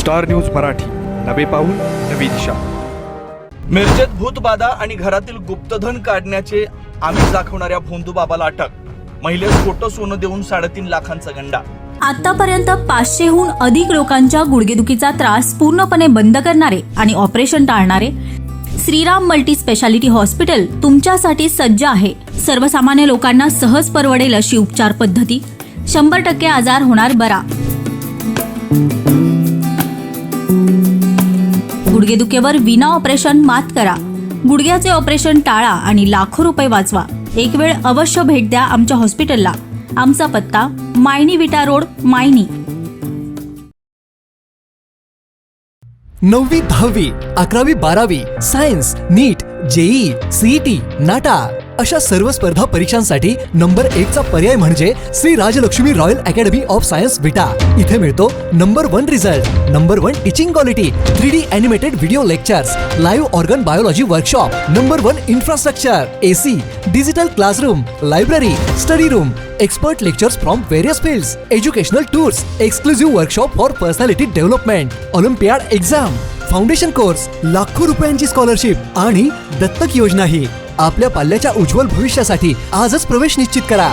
Star news Marathi, नवे पाऊल नवी दिशा. मिरजेत भूतबाधा आणि घरातील गुप्तधन काढण्याचे आमिष दाखवणाऱ्या भोंदूबाबाला अटक. महिलेस खोटं सोनं देऊन 3.5 लाखांचा गंडा. आतापर्यंत 500हून अधिक लोकांच्या गुडघेदुखीचा त्रास पूर्णपणे बंद करणारे आणि ऑपरेशन टाळणारे श्रीराम मल्टी स्पेशालिटी हॉस्पिटल तुमच्यासाठी सज्ज आहे. सर्वसामान्य लोकांना सहज परवडेल अशी उपचार पद्धती. 100% आजार होणार बरा. गुडघेदुखीवर विना ऑपरेशन मात करा. गुडघ्याचे ऑपरेशन टाळा आणि लाखो रुपये वाचवा. एक वेळ अवश्य भेट द्या आमच्या हॉस्पिटलला. आमचा पत्ता मायनी विटा रोड, मायनी. 9वी 10वी 11वी 12वी science, NEET, JEE, CET, NATA अशा सर्व स्पर्धा परीक्षांसाठी नंबर 1 चा पर्याय म्हणजे Shri Rajalakshmi royal academy of science Vita. इथे मिळतो number 1 result, number 1 teaching quality, 3D animated video lectures, live organ biology workshop, number 1 infrastructure, AC, digital classroom, library, study room, expert lectures from various fields, educational tours, exclusive workshop for personality development, olympiad exam, foundation course, लाखो रुपयांची scholarship आणि दत्तक योजनाही. आपल्या पाल्याच्या उज्ज्वल भविष्यासाठी आजच प्रवेश निश्चित करा.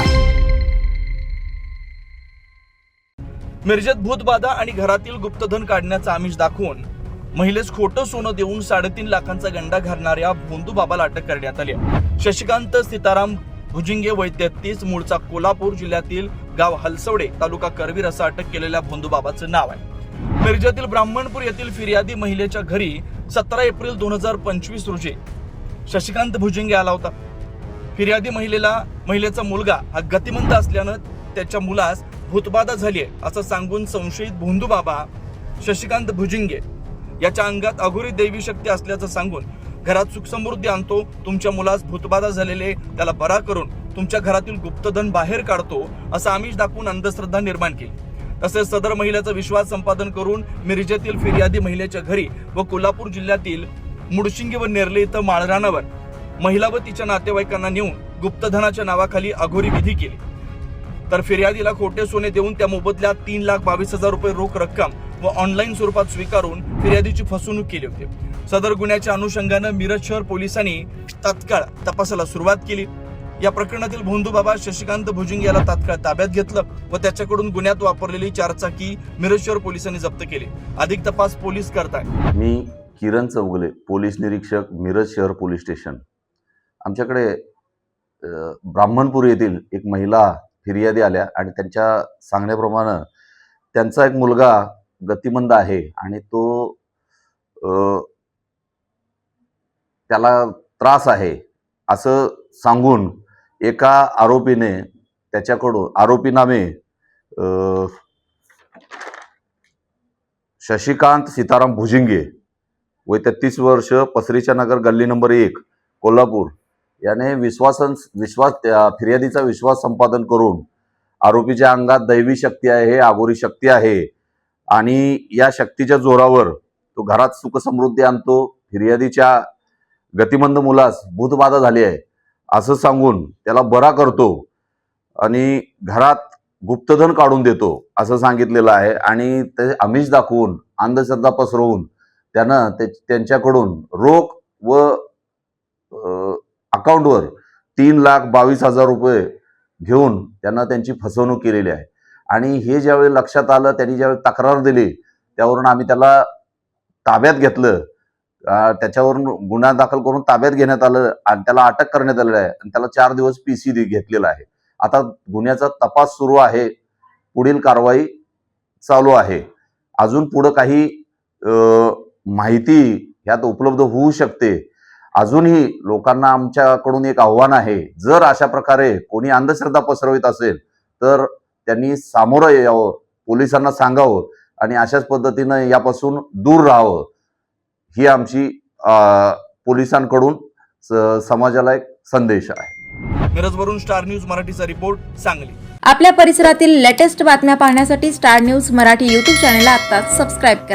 मिरजेत भूतबाधा आणि घरातील गुप्तधन काढण्याचा आमिष दाखवून महिलेस खोटं सोनं देऊन 3.5 लाखांचा गंडा घालणाऱ्या भोंदूबाबाला अटक करण्यात आली. शशिकांत सीताराम भुजिंगे वय 33, मूळचा कोल्हापूर जिल्ह्यातील गाव हलसवडे, तालुका करवीर असं अटक केलेल्या भोंदूबाबाचं नाव आहे. मिरजेतील ब्राह्मणपूर येथील फिर्यादी महिलेच्या घरी 17 एप्रिल 2025 रोजी शशिकांत भुजिंगे आला होता. फिर्यादी महिलेचा मुलगा हा गतिमंत असल्यानं त्याच्या मुलास भूतबाधा झाली आहे असं सांगून संशयित भोंदूबाबा शशिकांत भुजिंगे याच्या अंगात अघोरी दैवी शक्ती असल्याचं सांगून घरात सुख समृद्धी आणतो, तुमच्या मुलास भूतबाधा झालेले त्याला बरा करून तुमच्या घरातील गुप्तधन बाहेर काढतो असं आमिष दाखवून अंधश्रद्धा निर्माण केली. तसेच सदर महिलेचा विश्वास संपादन करून मिरजेतील फिर्यादी महिलेच्या घरी व कोल्हापूर जिल्ह्यातील मुडशिंगी व नेरले इथं माळरानावर महिला व तिच्या नातेवाईकांना नेऊन गुप्तधनाच्या नावाखाली अघोरी विधी केली. तर फिर्यादीला खोटे सोने देऊन त्या मोबदल्यात 3,22,000 रुपये रोख रक्कम व ऑनलाईन स्वरूपात स्वीकारून फिर्यादीची फसवणूक केली होती. सदर गुन्ह्याच्या अनुषंगानं मिरज शहर पोलिसांनी तात्काळ तपासाला सुरुवात केली. या प्रकरणातील भोंदूबाबा शशिकांत भुजिंगे याला तात्काळ ताब्यात घेतलं व त्याच्याकडून गुन्ह्यात वापरलेली 4 चाकी मिरज शहर पोलिसांनी जप्त केली. अधिक तपास पोलीस करतायत. मी किरण चौगले, पोलीस निरीक्षक, मिरज शहर पोलीस स्टेशन. आमच्याकडे ब्राह्मणपूर येथील एक महिला फिर्यादी आल्या आणि त्यांच्या सांगण्याप्रमाणे त्यांचा एक मुलगा गतिमंद आहे आणि तो त्याला त्रास आहे असं सांगून एका आरोपीने त्याच्याकडून आरोपी नामे शशिकांत सीताराम भुजिंगे वय 33 वर्ष, पसरीच्या नगर, गल्ली नंबर 1, कोल्हापूर याने फिर्यादीचा विश्वास संपादन करून आरोपीच्या अंगात दैवी शक्ती आहे, अघोरी शक्ती आहे आणि या शक्तीच्या जोरावर तो घरात सुख समृद्धी आणतो, फिर्यादीच्या गतिमंद मुलास भूतबाधा झाली आहे असं सांगून त्याला बरा करतो आणि घरात गुप्तधन काढून देतो असं सांगितलेलं आहे. आणि ते आमिष दाखवून अंधश्रद्धा पसरवून त्यानं त्यांच्याकडून रोख व अकाउंटवर 3,22,000 रुपये घेऊन त्यांना त्यांची फसवणूक केलेली आहे. आणि हे ज्यावेळी लक्षात आलं, त्यांनी ज्यावेळी तक्रार दिली त्यावरून आम्ही त्याला ताब्यात घेतलं. त्याच्यावरून गुन्हा दाखल करून ताब्यात घेण्यात आलं आणि त्याला अटक करण्यात आलेलं आहे आणि त्याला 4 दिवस PC घेतलेला आहे. आता गुन्ह्याचा तपास सुरू आहे, पुढील कारवाई चालू आहे. अजून पुढं काही माहिती ह्यात उपलब्ध होऊ शकते. अजूनही लोकांना आमच्याकडून एक आव्हान आहे, जर अशा प्रकारे कोणी अंधश्रद्धा पसरवित असेल तर त्यांनी सामोरं यावं, पोलिसांना सांगावं आणि अशाच पद्धतीनं यापासून दूर राहावं ही आमची पोलिसांकडून समाजाला एक संदेश आहे. मिरजवरून स्टार न्यूज मराठीचा रिपोर्ट, सांगली. आपल्या परिसरातील लेटेस्ट बातम्या पाहण्यासाठी स्टार न्यूज मराठी YouTube चॅनलला आत्ताच सबस्क्राईब करा.